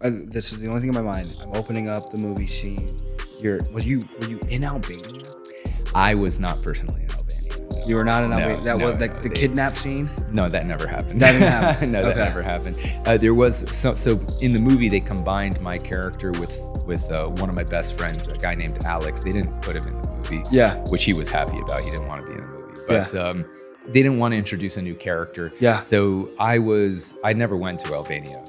This is the only thing in my mind. I'm opening up the movie scene. Were you in Albania? I was not personally in Albania. You were not in Albania. That was like the kidnap scene. No, that never happened. That didn't happen. No, that never happened. There was so in the movie they combined my character with one of my best friends, a guy named Alex. They didn't put him in the movie. Yeah. Which he was happy about. He didn't want to be in the movie, but. They didn't want to introduce a new character. Yeah. So I never went to Albania.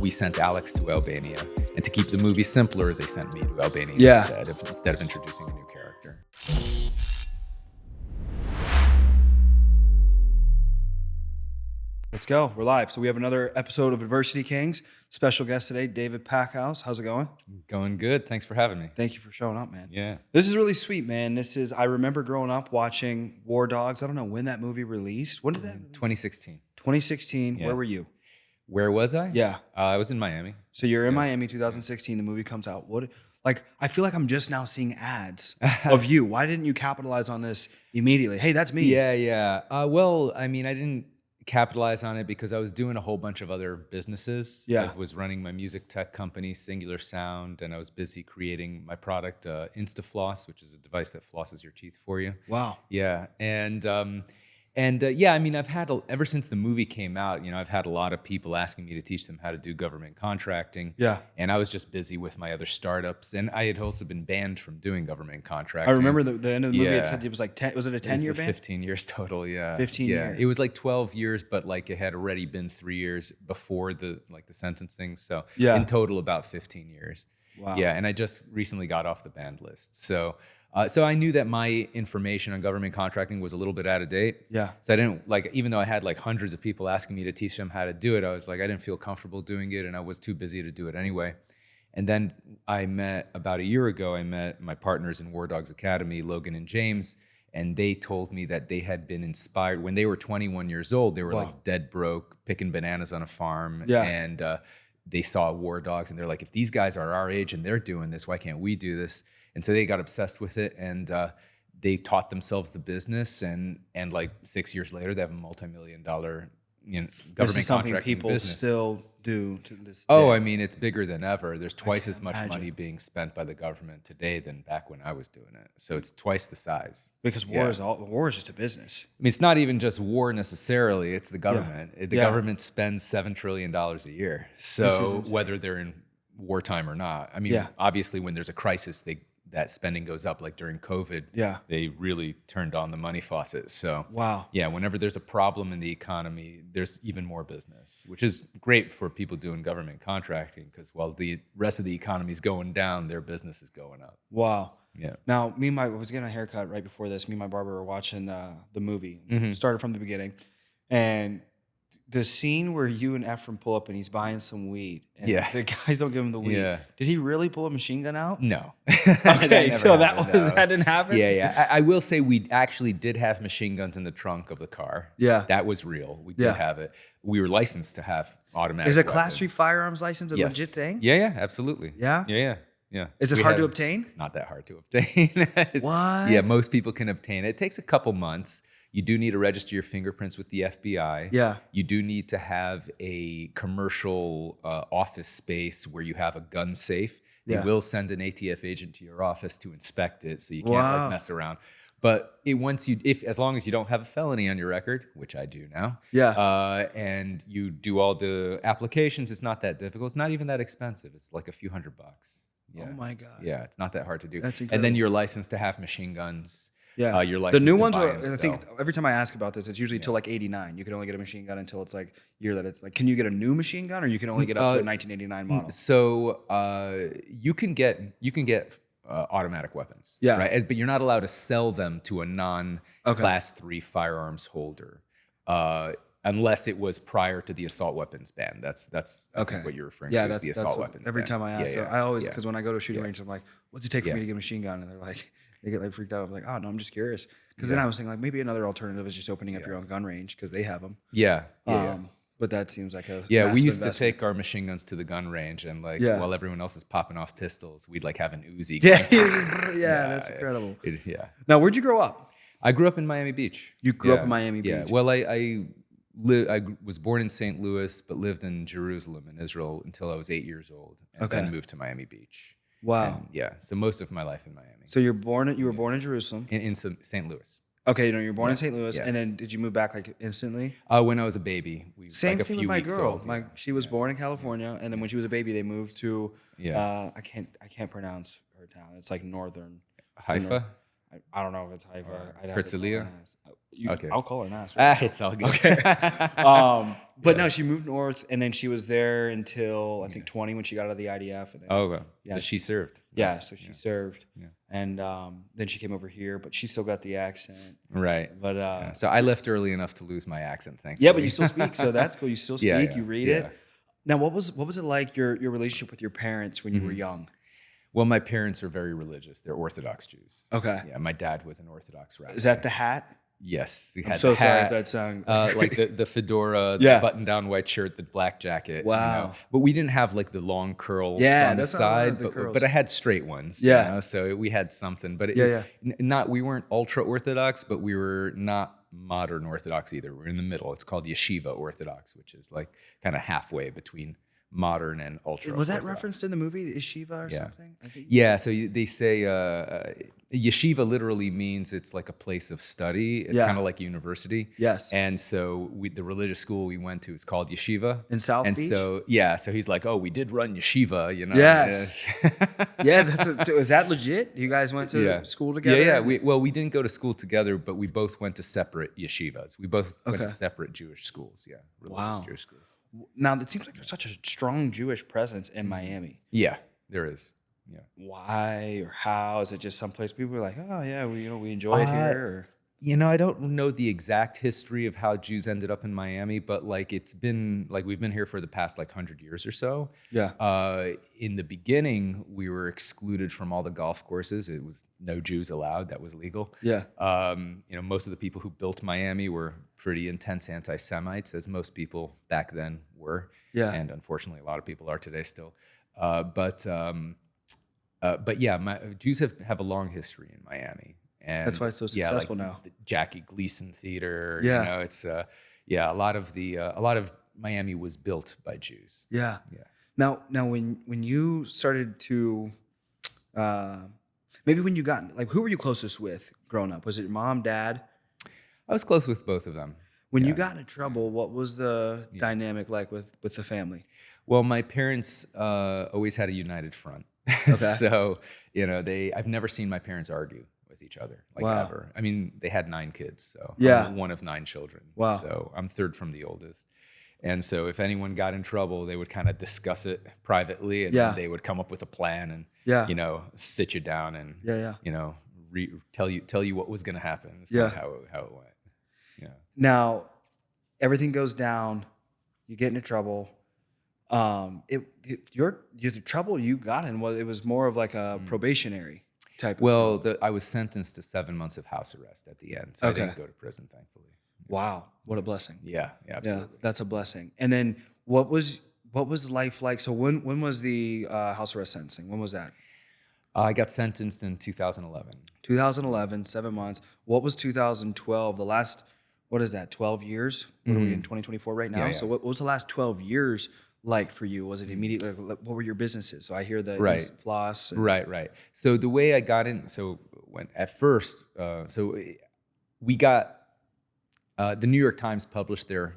We sent Alex to Albania. And to keep the movie simpler, they sent me to Albania instead of introducing a new character. Let's go. We're live. So we have another episode of Adversity Kings. Special guest today, David Packouz. How's it going? Going good. Thanks for having me. Thank you for showing up, man. Yeah. This is really sweet, man. I remember growing up watching War Dogs. I don't know when that movie released. When did that release? 2016. 2016. Yeah. Where were you? Where was I? Yeah. I was in Miami. So you're in Miami, 2016. The movie comes out. I feel like I'm just now seeing ads of you. Why didn't you capitalize on this immediately? Hey, that's me. Yeah. Well, I mean, I didn't capitalize on it because I was doing a whole bunch of other businesses. Yeah. I was running my music tech company, Singular Sound, and I was busy creating my product, InstaFloss, which is a device that flosses your teeth for you. Wow. Yeah. I mean, ever since the movie came out, I've had a lot of people asking me to teach them how to do government contracting. Yeah. And I was just busy with my other startups. And I had also been banned from doing government contracting. I remember the end of the movie, it said it was like 10, was it a 10-year ban? 15 years total, yeah. 15 years. It was like 12 years, but like it had already been 3 years before the sentencing. So in total, about 15 years. Wow. Yeah, and I just recently got off the banned list. So I knew that my information on government contracting was a little bit out of date. Yeah. So I didn't even though I had like hundreds of people asking me to teach them how to do it, I was like, I didn't feel comfortable doing it, and I was too busy to do it anyway. And then about a year ago, I met my partners in War Dogs Academy, Logan and James, and they told me that they had been inspired when they were 21 years old. They were like dead broke, picking bananas on a farm, and they saw War Dogs, and they're like, if these guys are our age and they're doing this, why can't we do this? And so they got obsessed with it, and they taught themselves the business, and like 6 years later, they have a multi-million-dollar government this is something contracting people business. still do to this day. Oh, I mean, it's bigger than ever. There's twice as much money being spent by the government today than back when I was doing it. So it's twice the size. Because war is just a business. I mean, it's not even just war necessarily. It's the government. The government spends $7 trillion a year. So whether they're in wartime or not. I mean, obviously when there's a crisis, that spending goes up. Like during COVID, they really turned on the money faucet. So whenever there's a problem in the economy, there's even more business, which is great for people doing government contracting, because while the rest of the economy is going down, their business is going up. Wow. Yeah. Now, I was getting a haircut right before this. Me and my barber were watching the movie. Started from the beginning. And the scene where you and Ephraim pull up and he's buying some weed, and the guys don't give him the weed. Yeah. Did he really pull a machine gun out? No. Okay, so that didn't happen? Yeah. I will say we actually did have machine guns in the trunk of the car. Yeah. That was real. We did have it. We were licensed to have automatic Is a weapons. Class 3 firearms license a legit thing? Yeah, absolutely. Yeah? Yeah. Is it hard to obtain? It's not that hard to obtain. What? Yeah, most people can obtain it. It takes a couple months. You do need to register your fingerprints with the FBI. Yeah. You do need to have a commercial office space where you have a gun safe. They will send an ATF agent to your office to inspect it, so you can't like mess around. But as long as you don't have a felony on your record, which I do now, and you do all the applications, it's not that difficult. It's not even that expensive. It's like a few $100. Yeah. Oh my God. Yeah, it's not that hard to do. That's incredible. And then you're licensed to have machine guns. Yeah, your the new ones are. I think every time I ask about this, it's usually till like 89. You can only get a machine gun until it's like year that it's like. Can you get a new machine gun, or you can only get up to a 1989 model? So you can get automatic weapons. Yeah, right. But you're not allowed to sell them to a non-Class 3 firearms holder. Unless it was prior to the assault weapons ban. That's I think what you're referring to is the assault weapons every ban. time I ask, I always, because when I go to a shooting range, I'm like, what's it take for me to get a machine gun? And they're like, they get like freaked out. I'm like, oh no, I'm just curious. Because then I was thinking like maybe another alternative is just opening up your own gun range, because they have them. But that seems like a we used to take our machine guns to the gun range, and like while everyone else is popping off pistols, we'd like have an Uzi. That's incredible. Now, where'd you grow up? I grew up in Miami Beach. You grew up in Miami Beach. Yeah. Well, I I was born in St. Louis, but lived in Jerusalem in Israel until I was 8 years old, and then moved to Miami Beach. Wow. And yeah, so most of my life in Miami. So you were born in Jerusalem. In St. Louis. Okay, you were born in St. Louis, and then did you move back like instantly? When I was a baby. Same like thing a few with my weeks girl. old. She was born in California, and then when she was a baby, they moved to I can't pronounce her town. It's like northern Haifa. I don't know if it's Haifa. Herzliya. Okay, I'll call her and ask her. It's all good. Okay. But no, she moved north, and then she was there until I think 20 when she got out of the IDF. And then, So she served. Yeah, so she served, and then she came over here, but she still got the accent. Right. But so I left early enough to lose my accent, thankfully. Yeah, but you still speak, so that's cool. You still speak. You read it. Yeah. Now, what was it like your relationship with your parents when you were young? Well, my parents are very religious. They're Orthodox Jews. Okay. Yeah, my dad was an Orthodox rabbi. Is that the hat? Yes. We I'm had so the sorry hat, if that sounds like the fedora, the button-down white shirt, the black jacket. Wow. But we didn't have like the long curls on the side, but I had straight ones. Yeah. So we had something. But we weren't ultra Orthodox, but we were not modern Orthodox either. We were in the middle. It's called Yeshiva Orthodox, which is like kind of halfway between modern and ultra. Was that referenced in the movie Yeshiva or something? Yeah, so they say yeshiva literally means it's like a place of study. It's kind of like university. Yes. And so the religious school we went to is called Yeshiva. In South Beach? And so he's like, oh, we did run Yeshiva, you know? Yes. Is that legit? You guys went to school together? Yeah. We didn't go to school together, but we both went to separate yeshivas. We both went to separate Jewish schools, religious Jewish schools. Now, it seems like there's such a strong Jewish presence in Miami. Yeah, there is. Yeah. Why or how? Is it just someplace people are like, oh yeah, we enjoy it here? Or? I don't know the exact history of how Jews ended up in Miami, but like it's been like we've been here for the past like 100 years or so. Yeah. In the beginning, we were excluded from all the golf courses. It was no Jews allowed. That was legal. Yeah. Most of the people who built Miami were pretty intense anti-Semites, as most people back then were. Yeah. And unfortunately, a lot of people are today still. But yeah, Jews have a long history in Miami. And that's why it's so successful like now. The Jackie Gleason Theater. Yeah. It's a lot of Miami was built by Jews. Yeah. Yeah. Now when you started to maybe when you got who were you closest with growing up? Was it your mom, dad? I was close with both of them. When you got in trouble, what was the dynamic like with the family? Well, my parents always had a united front. Okay. So, I've never seen my parents argue with each other, ever. I mean, they had 9 kids, so I'm one of 9 children. Wow. So I'm third from the oldest. And so if anyone got in trouble, they would kind of discuss it privately, and then they would come up with a plan and, sit you down and, tell you what was going to happen. That's kind of how it went. Yeah. Now, everything goes down. You get into trouble. The trouble you got in was more of like a probationary type. Well, I was sentenced to 7 months of house arrest at the end, so I didn't go to prison, thankfully. Wow, what a blessing! Yeah, absolutely. Yeah, that's a blessing. And then what was life like? So when was the house arrest sentencing? When was that? I got sentenced in 2011. 2011, 7 months. What was 2012? The last, what is that? 12 years? What are we in 2024 right now? Yeah. So what was the last 12 years like for you? Was it immediately? What were your businesses? So I hear the Instant Floss. Right. So the way I got in, when at first, we got the New York Times published their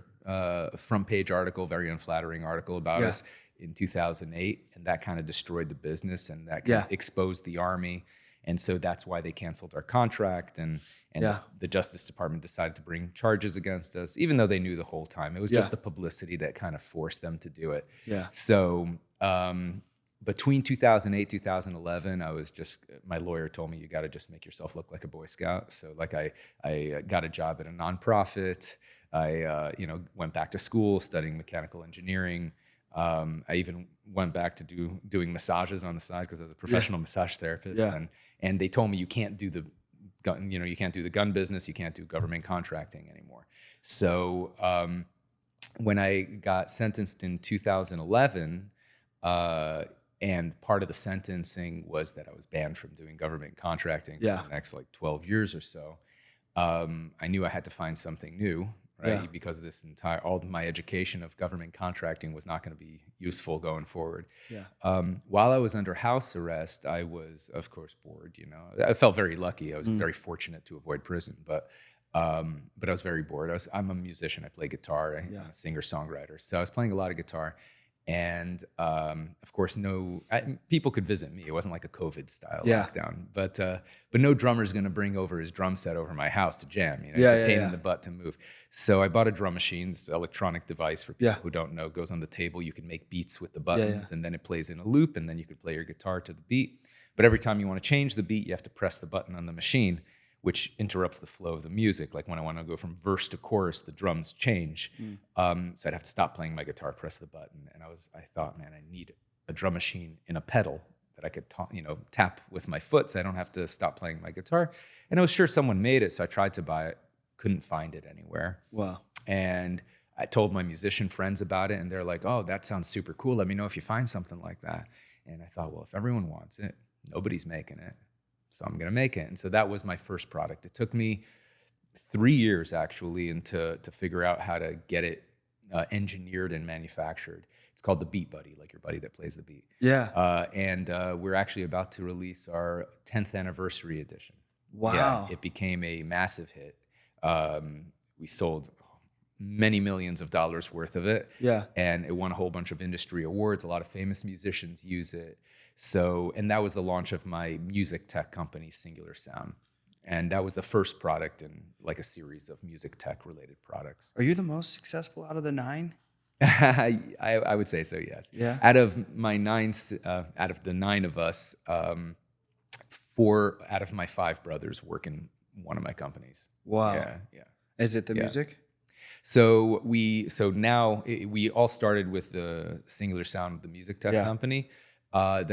front page article, very unflattering article about us in 2008, and that kind of destroyed the business, and that kind of exposed the Army, and so that's why they canceled our contract, and the Justice Department decided to bring charges against us, even though they knew the whole time. It was just the publicity that kind of forced them to do it. Yeah. So between 2008, 2011, my lawyer told me, you got to just make yourself look like a Boy Scout. So I got a job at a nonprofit. I went back to school studying mechanical engineering. I even went back to doing massages on the side because I was a professional massage therapist. Yeah. And they told me you can't do the gun business, you can't do government contracting anymore. So when I got sentenced in 2011, and part of the sentencing was that I was banned from doing government contracting for the next 12 years or so. I knew I had to find something new. right? Yeah. Because this all of my education of government contracting was not going to be useful going forward. Yeah. While I was under house arrest, I was, of course, bored. I felt very lucky. I was very fortunate to avoid prison, but I was very bored. I'm a musician. I play guitar. I'm a singer-songwriter. So I was playing a lot of guitar. And of course, people could visit me. It wasn't like a COVID-style lockdown, but no drummer's going to bring over his drum set over my house to jam. It's a pain in the butt to move. So I bought a drum machine, this electronic device for people who don't know. It goes on the table. You can make beats with the buttons, and then it plays in a loop, and then you could play your guitar to the beat. But every time you want to change the beat, you have to press the button on the machine, which interrupts the flow of the music. Like when I want to go from verse to chorus, the drums change. So I'd have to stop playing my guitar, press the button. And I thought, man, I need a drum machine in a pedal that I could tap with my foot so I don't have to stop playing my guitar. And I was sure someone made it, so I tried to buy it, couldn't find it anywhere. Wow. And I told my musician friends about it, and they're like, oh, that sounds super cool. Let me know if you find something like that. And I thought, well, if everyone wants it, nobody's making it, so I'm going to make it. And so that was my first product. It took me 3 years, actually, to figure out how to get it engineered and manufactured. It's called the Beat Buddy, like your buddy that plays the beat. Yeah. And we're actually about to release our 10th anniversary edition. Wow. Yeah, it became a massive hit. We sold many millions of dollars worth of it. Yeah. And it won a whole bunch of industry awards. A lot of famous musicians use it. So, and that was the launch of my music tech company, Singular Sound. And that was the first product in like a series of music tech related products. Are you the most successful out of the 9? I would say so, yes. Yeah. Out of the 9 of us, 4 out of my 5 brothers work in one of my companies. Wow. Yeah. Is it the music? So now we all started with the Singular Sound, the music tech company. I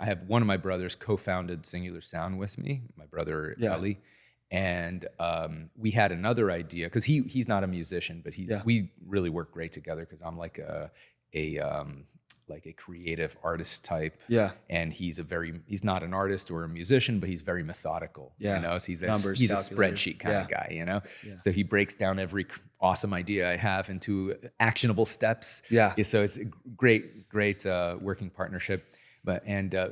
have one of my brothers co-founded Singular Sound with me, my brother Ali, and we had another idea because he's not a musician, but we really work great together because I'm like a creative artist type, and he's not an artist or a musician, but he's very methodical. So he's a spreadsheet kind of guy. So he breaks down every awesome idea I have into actionable steps. So it's a great working partnership. But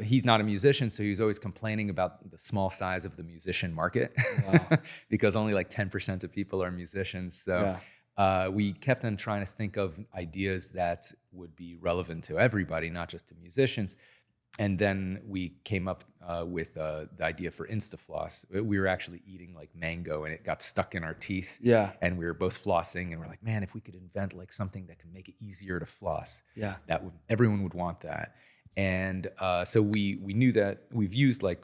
he's not a musician, so he's always complaining about the small size of the musician market. Wow. Because only like 10% of people are musicians. So we kept on trying to think of ideas that would be relevant to everybody, not just to musicians. And then we came up with the idea for InstaFloss. We were actually eating like mango, and it got stuck in our teeth. And we were both flossing, and we're like, man, if we could invent like something that could make it easier to floss, everyone would want that. And so we knew that we've used like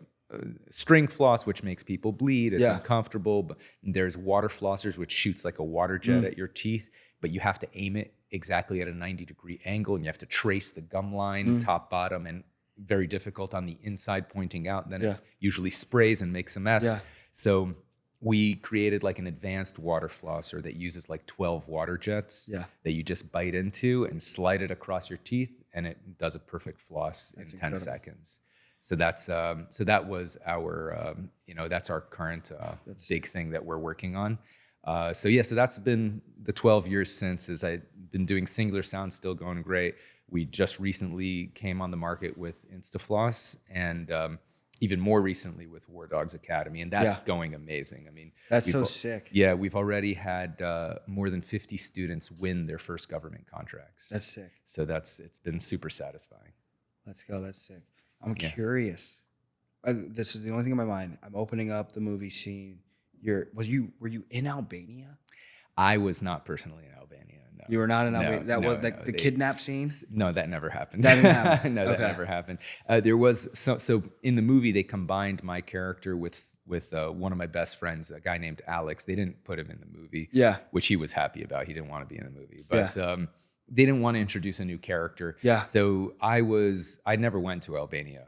string floss, which makes people bleed. It's uncomfortable. But there's water flossers, which shoots like a water jet at your teeth, but you have to aim it exactly at a 90-degree angle, and you have to trace the gum line top, bottom, and very difficult on the inside pointing out. Then it usually sprays and makes a mess. So we created like an advanced water flosser that uses like 12 water jets that you just bite into and slide it across your teeth, and it does a perfect floss in 10 seconds. So that was our that's our current big thing that we're working on. So that's been the 12 years since. As I've been doing Singular Sound, still going great. We just recently came on the market with InstaFloss, and even more recently with War Dogs Academy, and that's going amazing. I mean, that's so sick. Yeah, we've already had more than 50 students win their first government contracts. That's sick. So it's been super satisfying. Let's go. That's sick. I'm curious. This is the only thing in my mind. I'm opening up the movie scene. Were you in Albania? I was not personally in Albania. No. You were not in Albania. That was like the kidnap scene. No, that never happened. That didn't happen. No, that never happened. There was so in the movie they combined my character with one of my best friends, a guy named Alex. They didn't put him in the movie, which he was happy about. He didn't want to be in the movie, but they didn't want to introduce a new character. Yeah. So I never went to Albania.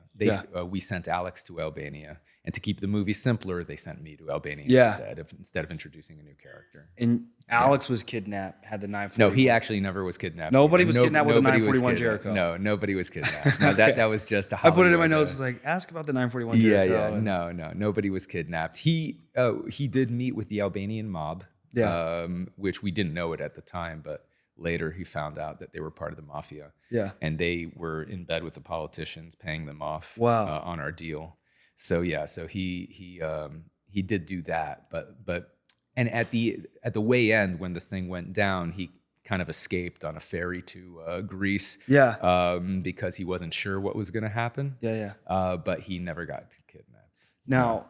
We sent Alex to Albania, and to keep the movie simpler, they sent me to Albania instead of introducing a new character. And Alex was kidnapped, had the 941. No, he actually never was kidnapped. Nobody was kidnapped with the 941 Jericho. No, nobody was kidnapped. No, that was just a I Hollywood, put it in my notes. It's like, ask about the 941 Jericho. No, nobody was kidnapped. He did meet with the Albanian mob, which we didn't know it at the time, but later he found out that they were part of the mafia. Yeah. And they were in bed with the politicians, paying them off on our deal. So he did do that, but and at the way end, when the thing went down, he kind of escaped on a ferry to Greece. Yeah. Because he wasn't sure what was going to happen. Yeah. But he never got kidnapped. Now,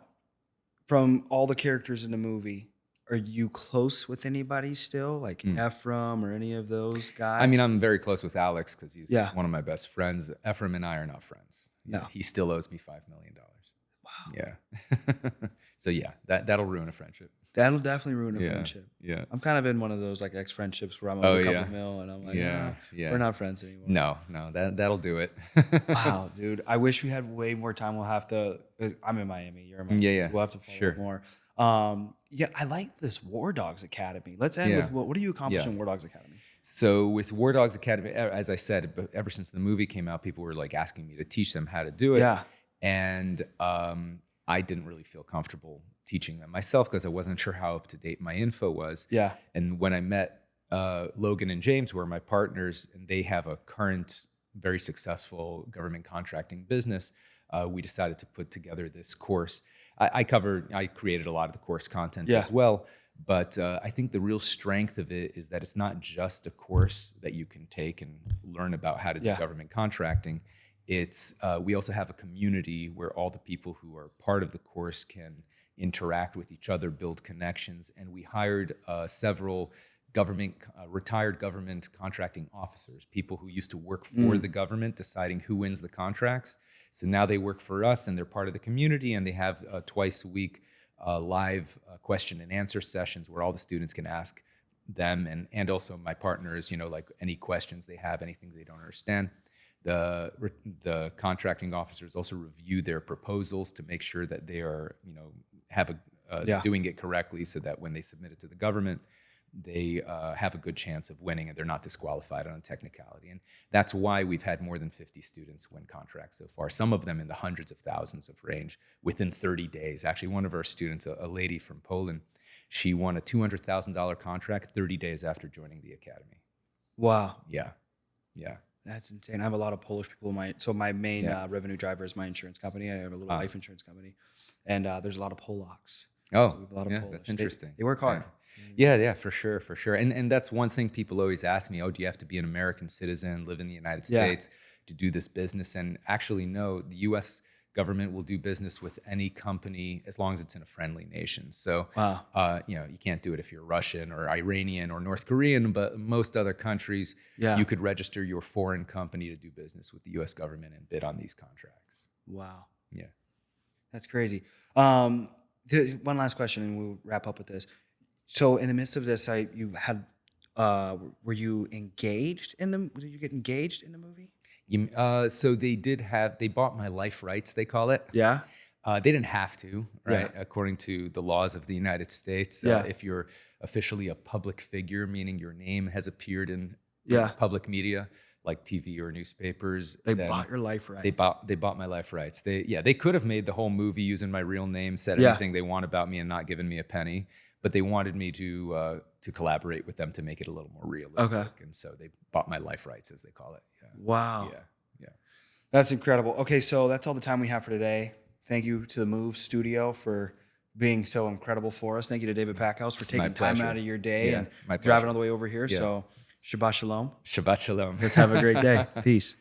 from all the characters in the movie, are you close with anybody still, like Ephraim or any of those guys? I mean, I'm very close with Alex because he's one of my best friends. Ephraim and I are not friends. No. He still owes me $5 million. Wow. Yeah. So that'll ruin a friendship. That'll definitely ruin a friendship. Yeah. I'm kind of in one of those like ex-friendships where I'm owed a couple mil and I'm like, we're not friends anymore. No, that'll do it. Wow, dude. I wish we had way more time. We'll have to, 'cause I'm in Miami, you're in Miami. So we'll have to follow more. I like this War Dogs Academy. Let's end with what do you accomplish in War Dogs Academy? So with War Dogs Academy, as I said, ever since the movie came out, people were like asking me to teach them how to do it. Yeah. And I didn't really feel comfortable teaching them myself because I wasn't sure how up to date my info was. Yeah. And when I met Logan and James, who are my partners, and they have a current very successful government contracting business, we decided to put together this course. I created a lot of the course content as well, but I think the real strength of it is that it's not just a course that you can take and learn about how to do government contracting. It's we also have a community where all the people who are part of the course can interact with each other, build connections, and we hired several retired government contracting officers, people who used to work for the government, deciding who wins the contracts. So now they work for us, and they're part of the community, and they have twice a week live question and answer sessions where all the students can ask them and also my partners, like any questions they have, anything they don't understand. The contracting officers also review their proposals to make sure that they are, doing it correctly, so that when they submit it to the government, they have a good chance of winning and they're not disqualified on a technicality. And that's why we've had more than 50 students win contracts so far, some of them in the hundreds of thousands of range within 30 days. Actually, one of our students, a lady from Poland, she won a $200,000 contract 30 days after joining the academy. Wow. Yeah. That's insane. I have a lot of Polish people my main revenue driver is my insurance company. I have a little life insurance company, and there's a lot of Polacks. Oh, so we have a lot of Polish. That's interesting. They work hard. Yeah, for sure. And that's one thing people always ask me, do you have to be an American citizen, live in the United States to do this business? And actually, no, the U.S. government will do business with any company as long as it's in a friendly nation. So, you can't do it if you're Russian or Iranian or North Korean, but most other countries, you could register your foreign company to do business with the U.S. government and bid on these contracts. Wow. Yeah. That's crazy. One last question, and we'll wrap up with this. So, in the midst of this, you had, were you engaged in the? Did you get engaged in the movie? So they bought my life rights, they call it. Yeah. They didn't have to, right? Yeah. According to the laws of the United States, if you're officially a public figure, meaning your name has appeared in public media, like TV or newspapers. They bought your life rights. They bought my life rights. They could have made the whole movie using my real name, said anything they want about me and not given me a penny, but they wanted me to collaborate with them to make it a little more realistic. Okay. And so they bought my life rights, as they call it. Yeah. Wow. Yeah. That's incredible. Okay, so that's all the time we have for today. Thank you to the Move Studio for being so incredible for us. Thank you to David Packouz for taking time out of your day and driving all the way over here. Yeah. So Shabbat Shalom. Shabbat Shalom. Let's have a great day. Peace.